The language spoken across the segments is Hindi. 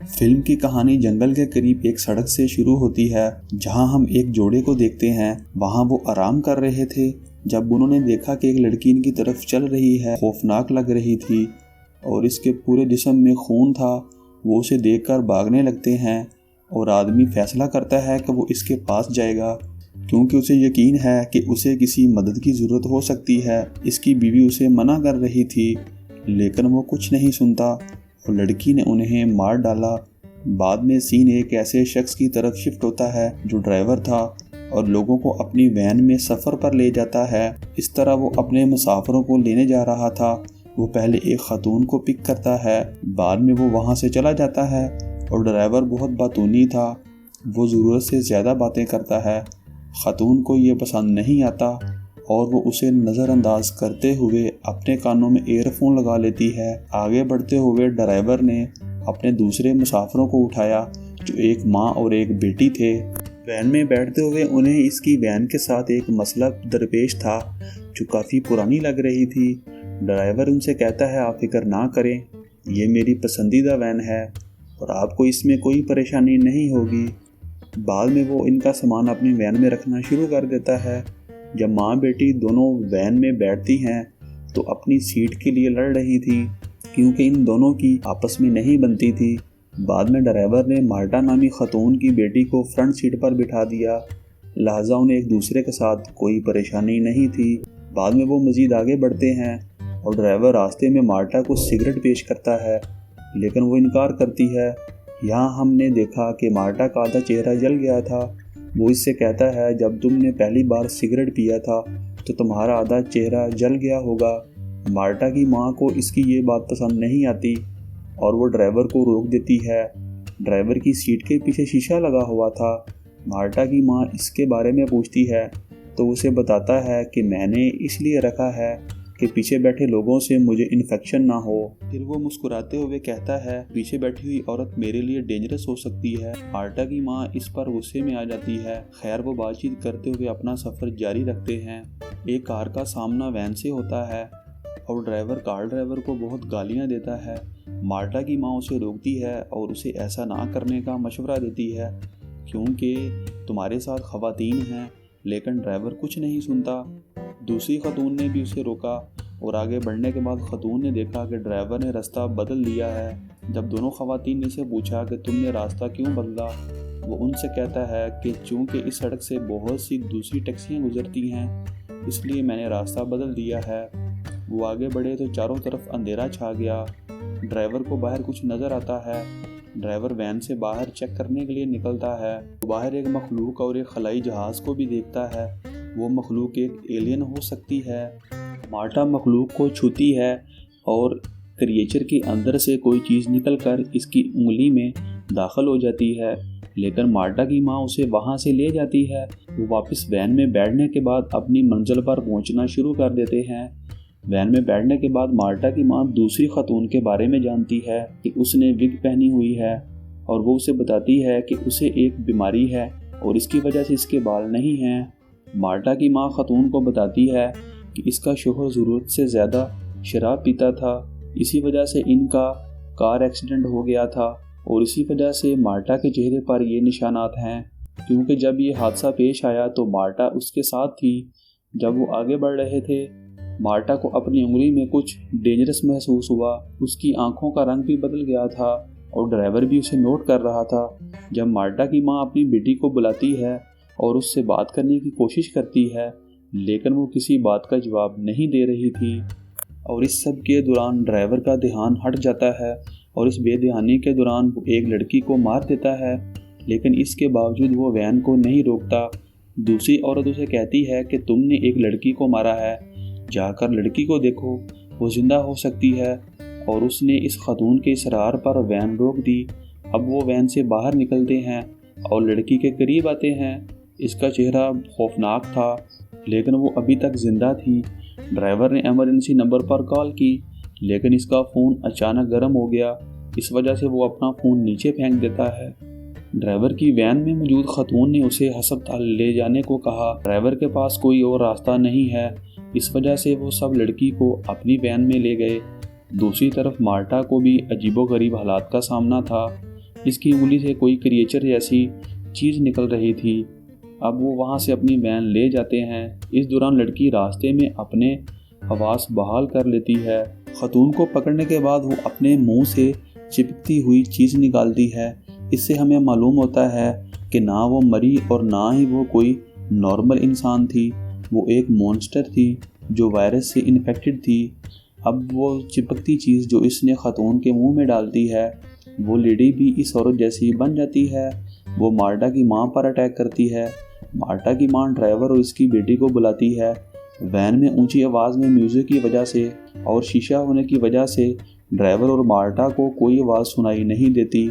फिल्म की कहानी जंगल के करीब एक सड़क से शुरू होती है जहां हम एक जोड़े को देखते हैं। वहां वो आराम कर रहे थे जब उन्होंने देखा कि एक लड़की इनकी तरफ चल रही है। खौफनाक लग रही थी और इसके पूरे जिस्म में खून था। वो उसे देखकर भागने लगते हैं और आदमी फैसला करता है कि वो इसके पास जाएगा क्योंकि उसे यकीन है कि उसे किसी मदद की ज़रूरत हो सकती है। इसकी बीवी उसे मना कर रही थी लेकिन वो कुछ नहीं सुनता और लड़की ने उन्हें मार डाला। बाद में सीन एक ऐसे शख्स की तरफ शिफ्ट होता है जो ड्राइवर था और लोगों को अपनी वैन में सफ़र पर ले जाता है। इस तरह वो अपने मुसाफिरों को लेने जा रहा था। वो पहले एक खातून को पिक करता है, बाद में वो वहाँ से चला जाता है और ड्राइवर बहुत बातूनी था। वो ज़रूरत से ज़्यादा बातें करता है। खातून को ये पसंद नहीं आता और वो उसे नज़रअंदाज करते हुए अपने कानों में ईयरफोन लगा लेती है। आगे बढ़ते हुए ड्राइवर ने अपने दूसरे मुसाफिरों को उठाया जो एक माँ और एक बेटी थे। वैन में बैठते हुए उन्हें इसकी वैन के साथ एक मसला दरपेश था जो काफ़ी पुरानी लग रही थी। ड्राइवर उनसे कहता है, आप फिक्र ना करें, ये मेरी पसंदीदा वैन है और आपको इसमें कोई परेशानी नहीं होगी। बाद में वो इनका सामान अपनी वैन में रखना शुरू कर देता है। जब माँ बेटी दोनों वैन में बैठती हैं तो अपनी सीट के लिए लड़ रही थी क्योंकि इन दोनों की आपस में नहीं बनती थी। बाद में ड्राइवर ने मार्टा नामी खातून की बेटी को फ्रंट सीट पर बिठा दिया, लिहाजा उन्हें एक दूसरे के साथ कोई परेशानी नहीं थी। बाद में वो मज़ीद आगे बढ़ते हैं और ड्राइवर रास्ते में मार्टा को सिगरेट पेश करता है लेकिन वो इनकार करती है। यहाँ हमने देखा कि मार्टा का आधा चेहरा जल गया था। वो इससे कहता है, जब तुमने पहली बार सिगरेट पिया था तो तुम्हारा आधा चेहरा जल गया होगा। मार्टा की माँ को इसकी ये बात पसंद नहीं आती और वो ड्राइवर को रोक देती है। ड्राइवर की सीट के पीछे शीशा लगा हुआ था। मार्टा की माँ इसके बारे में पूछती है तो उसे बताता है कि मैंने इसलिए रखा है कि पीछे बैठे लोगों से मुझे इन्फेक्शन ना हो। फिर वो मुस्कुराते हुए कहता है, पीछे बैठी हुई औरत मेरे लिए डेंजरस हो सकती है। मार्टा की माँ इस पर गुस्से में आ जाती है। खैर वो बातचीत करते हुए अपना सफ़र जारी रखते हैं। एक कार का सामना वैन से होता है और कार ड्राइवर को बहुत गालियाँ देता है। मार्टा की माँ उसे रोकती है और उसे ऐसा ना करने का मशवरा देती है क्योंकि तुम्हारे साथ ख़वातीन हैं, लेकिन ड्राइवर कुछ नहीं सुनता। दूसरी खातून ने भी उसे रोका और आगे बढ़ने के बाद खातून ने देखा कि ड्राइवर ने रास्ता बदल लिया है। जब दोनों ख़वातीन ने से पूछा कि तुमने रास्ता क्यों बदला, वो उनसे कहता है कि चूँकि इस सड़क से बहुत सी दूसरी टैक्सियाँ गुजरती हैं इसलिए मैंने रास्ता बदल दिया है। वो आगे बढ़े तो चारों तरफ अंधेरा छा गया। ड्राइवर को बाहर कुछ नज़र आता है। ड्राइवर वैन से बाहर चेक करने के लिए निकलता है। बाहर एक मखलूक और एक खलाई जहाज़ को भी देखता है। वो मखलूक एक एलियन हो सकती है। मार्टा मखलूक को छूती है और क्रिएचर के अंदर से कोई चीज़ निकलकर इसकी उंगली में दाखिल हो जाती है, लेकिन मार्टा की माँ उसे वहाँ से ले जाती है। वो वापस वैन में बैठने के बाद अपनी मंजिल पर पहुँचना शुरू कर देते हैं। वैन में बैठने के बाद मार्टा की माँ दूसरी खातून के बारे में जानती है कि उसने विग पहनी हुई है और वो उसे बताती है कि उसे एक बीमारी है और इसकी वजह से इसके बाल नहीं हैं। मार्टा की माँ खातून को बताती है कि इसका शोहर ज़रूरत से ज़्यादा शराब पीता था, इसी वजह से इनका कार एक्सीडेंट हो गया था और इसी वजह से मार्टा के चेहरे पर ये निशानात हैं क्योंकि जब ये हादसा पेश आया तो मार्टा उसके साथ थी। जब वो आगे बढ़ रहे थे मार्टा को अपनी उंगली में कुछ डेंजरस महसूस हुआ। उसकी आंखों का रंग भी बदल गया था और ड्राइवर भी उसे नोट कर रहा था। जब मार्टा की माँ अपनी बेटी को बुलाती है और उससे बात करने की कोशिश करती है लेकिन वो किसी बात का जवाब नहीं दे रही थी और इस सब के दौरान ड्राइवर का ध्यान हट जाता है और इस बेध्यानी के दौरान वो एक लड़की को मार देता है, लेकिन इसके बावजूद वो वैन को नहीं रोकता। दूसरी औरत उसे कहती है कि तुमने एक लड़की को मारा है, जाकर लड़की को देखो, वो जिंदा हो सकती है। और उसने इस खातून के इसरार पर वैन रोक दी। अब वो वैन से बाहर निकलते हैं और लड़की के करीब आते हैं। इसका चेहरा खौफनाक था लेकिन वो अभी तक जिंदा थी। ड्राइवर ने इमरजेंसी नंबर पर कॉल की लेकिन इसका फ़ोन अचानक गर्म हो गया। इस वजह से वो अपना फ़ोन नीचे फेंक देता है। ड्राइवर की वैन में मौजूद खातून ने उसे अस्पताल ले जाने को कहा। ड्राइवर के पास कोई और रास्ता नहीं है, इस वजह से वो सब लड़की को अपनी वैन में ले गए। दूसरी तरफ मार्टा को भी अजीबोगरीब हालात का सामना था। इसकी उंगली से कोई क्रिएचर जैसी चीज़ निकल रही थी। अब वो वहाँ से अपनी वैन ले जाते हैं। इस दौरान लड़की रास्ते में अपने हवास बहाल कर लेती है। खतून को पकड़ने के बाद वो अपने मुंह से चिपकती हुई चीज़ निकालती है। इससे हमें मालूम होता है कि ना वो मरी और ना ही वो कोई नॉर्मल इंसान थी, वो एक मॉन्स्टर थी जो वायरस से इन्फेक्टेड थी। अब वो चिपकती चीज़ जो इसने खतून के मुंह में डालती है, वो लेडी भी इस औरत जैसी बन जाती है। वो मार्टा की माँ पर अटैक करती है। मार्टा की माँ ड्राइवर और इसकी बेटी को बुलाती है। वैन में ऊंची आवाज़ में म्यूज़िक की वजह से और शीशा होने की वजह से ड्राइवर और मार्टा को कोई आवाज़ सुनाई नहीं देती।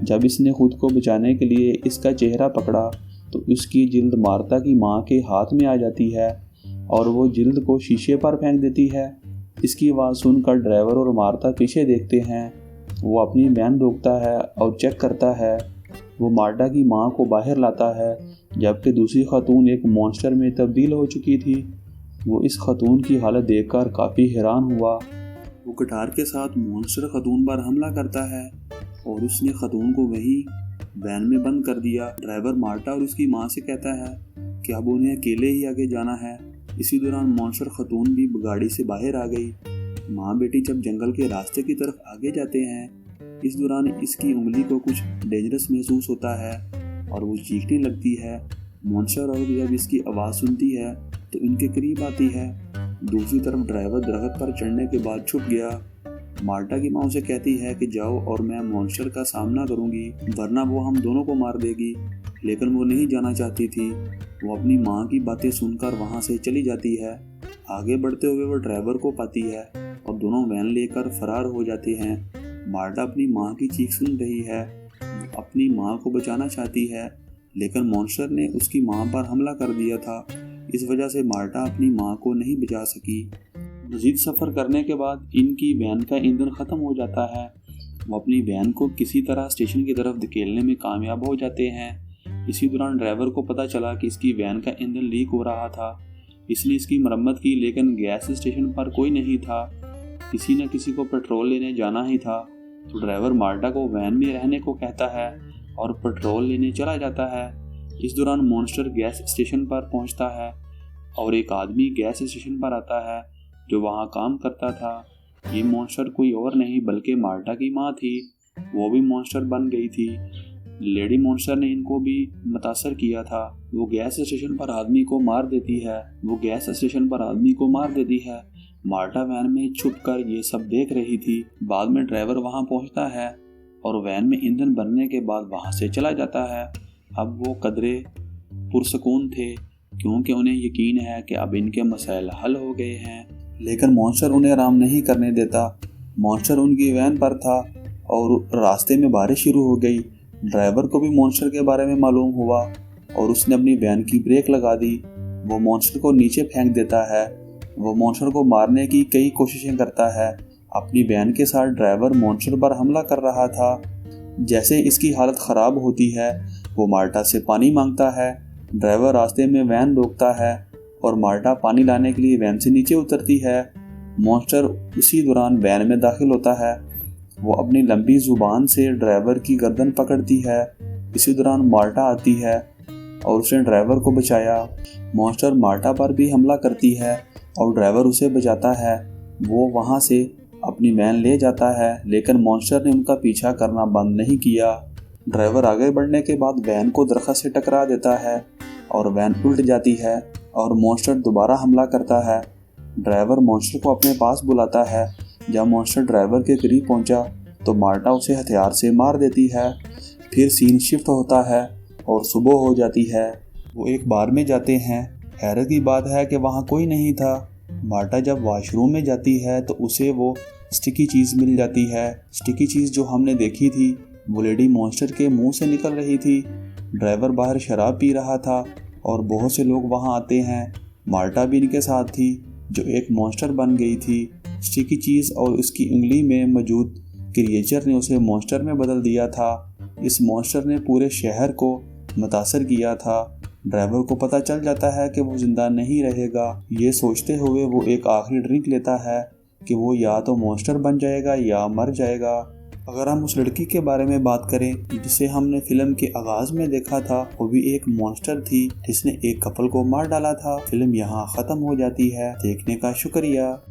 जब इसने खुद को बचाने के लिए इसका चेहरा पकड़ा तो उसकी जिल्द मार्ता की माँ के हाथ में आ जाती है और वो जिल्द को शीशे पर फेंक देती है। इसकी आवाज़ सुनकर ड्राइवर और मार्ता पीछे देखते हैं। वो अपनी वैन रोकता है और चेक करता है। वो मार्टा की माँ को बाहर लाता है, जबकि दूसरी खतून एक मॉन्स्टर में तब्दील हो चुकी थी। वो इस खतून की हालत देखकर काफ़ी हैरान हुआ। वो कटार के साथ मॉन्स्टर खतून पर हमला करता है और उसने खतून को वहीं वैन में बंद कर दिया। ड्राइवर मार्टा और उसकी माँ से कहता है कि अब उन्हें अकेले ही आगे जाना है। इसी दौरान मॉन्स्टर खतून भी गाड़ी से बाहर आ गई। माँ बेटी जब जंगल के रास्ते की तरफ आगे जाते हैं, इस दौरान इसकी उंगली को कुछ डेंजरस महसूस होता है और वो चीखने लगती है। मॉन्स्टर और जब इसकी आवाज़ सुनती है तो इनके करीब आती है। दूसरी तरफ ड्राइवर दरख्त पर चढ़ने के बाद छुप गया। मार्टा की माँ उसे कहती है कि जाओ और मैं मॉन्स्टर का सामना करूंगी, वरना वो हम दोनों को मार देगी। लेकिन वो नहीं जाना चाहती थी। वो अपनी माँ की बातें सुनकर वहाँ से चली जाती है। आगे बढ़ते हुए वो ड्राइवर को पाती है और दोनों वैन लेकर फरार हो जाते हैं। मार्टा अपनी माँ की चीख सुन रही है, अपनी माँ को बचाना चाहती है, लेकिन मॉन्स्टर ने उसकी माँ पर हमला कर दिया था। इस वजह से मार्टा अपनी माँ को नहीं बचा सकी। मज़ीद सफ़र करने के बाद इनकी वैन का ईंधन ख़त्म हो जाता है। वो अपनी वैन को किसी तरह स्टेशन की तरफ धकेलने में कामयाब हो जाते हैं। इसी दौरान ड्राइवर को पता चला कि इसकी वैन का ईंधन लीक हो रहा था। इसने इसकी मरम्मत की, लेकिन गैस स्टेशन पर कोई नहीं था। किसी न किसी को पेट्रोल लेने जाना ही था। तो ड्राइवर मार्टा को वैन में रहने को कहता है और पेट्रोल लेने चला जाता है। इस दौरान मॉन्स्टर गैस स्टेशन पर पहुंचता है और एक आदमी गैस स्टेशन पर आता है जो वहां काम करता था। ये मॉन्स्टर कोई और नहीं बल्कि मार्टा की माँ थी। वो भी मॉन्स्टर बन गई थी। लेडी मॉन्स्टर ने इनको भी मुतासर किया था। वो गैस स्टेशन पर आदमी को मार देती है। मार्टा वैन में छुपकर ये सब देख रही थी। बाद में ड्राइवर वहां पहुंचता है और वैन में ईंधन भरने के बाद वहां से चला जाता है। अब वो कदरे पुरसकून थे क्योंकि उन्हें यकीन है कि अब इनके मसाइल हल हो गए हैं। लेकिन मॉन्स्टर उन्हें आराम नहीं करने देता। मॉन्स्टर उनकी वैन पर था और रास्ते में बारिश शुरू हो गई। ड्राइवर को भी मॉन्स्टर के बारे में मालूम हुआ और उसने अपनी वैन की ब्रेक लगा दी। वो मॉन्स्टर को नीचे फेंक देता है। वो मॉन्स्टर को मारने की कई कोशिशें करता है। अपनी वैन के साथ ड्राइवर मॉन्स्टर पर हमला कर रहा था। जैसे इसकी हालत ख़राब होती है, वो मार्टा से पानी मांगता है। ड्राइवर रास्ते में वैन रोकता है और मार्टा पानी लाने के लिए वैन से नीचे उतरती है। मॉन्स्टर उसी दौरान वैन में दाखिल होता है। वो अपनी लंबी जुबान से ड्राइवर की गर्दन पकड़ती है। इसी दौरान मार्टा आती है और उसने ड्राइवर को बचाया। मॉन्स्टर मार्टा पर भी हमला करती है और ड्राइवर उसे बचाता है। वो वहाँ से अपनी वैन ले जाता है, लेकिन मॉन्स्टर ने उनका पीछा करना बंद नहीं किया। ड्राइवर आगे बढ़ने के बाद वैन को दरख्त से टकरा देता है और वैन उल्ट जाती है और मॉन्स्टर दोबारा हमला करता है। ड्राइवर मॉन्स्टर को अपने पास बुलाता है। जब मॉन्स्टर ड्राइवर के करीब पहुंचा तो मार्टा उसे हथियार से मार देती है। फिर सीन शिफ्ट होता है और सुबह हो जाती है। वो एक बार में जाते हैं। हैरत की बात है कि वहाँ कोई नहीं था। मार्टा जब वॉशरूम में जाती है तो उसे वो स्टिकी चीज़ मिल जाती है। स्टिकी चीज़ जो हमने देखी थी वो लेडी मॉन्स्टर के मुंह से निकल रही थी। ड्राइवर बाहर शराब पी रहा था और बहुत से लोग वहाँ आते हैं। मार्टा भी इनके साथ थी जो एक मॉन्स्टर बन गई थी। स्टिकी चीज़ और उसकी उंगली में मौजूद क्रिएचर ने उसे मॉन्स्टर में बदल दिया था। इस मॉन्स्टर ने पूरे शहर को मुतासर किया था। ड्राइवर को पता चल जाता है कि वो जिंदा नहीं रहेगा। ये सोचते हुए वो एक आखिरी ड्रिंक लेता है कि वो या तो मॉन्स्टर बन जाएगा या मर जाएगा। अगर हम उस लड़की के बारे में बात करें जिसे हमने फिल्म के आगाज में देखा था, वो भी एक मॉन्स्टर थी जिसने एक कपल को मार डाला था। फिल्म यहाँ खत्म हो जाती है। देखने का शुक्रिया।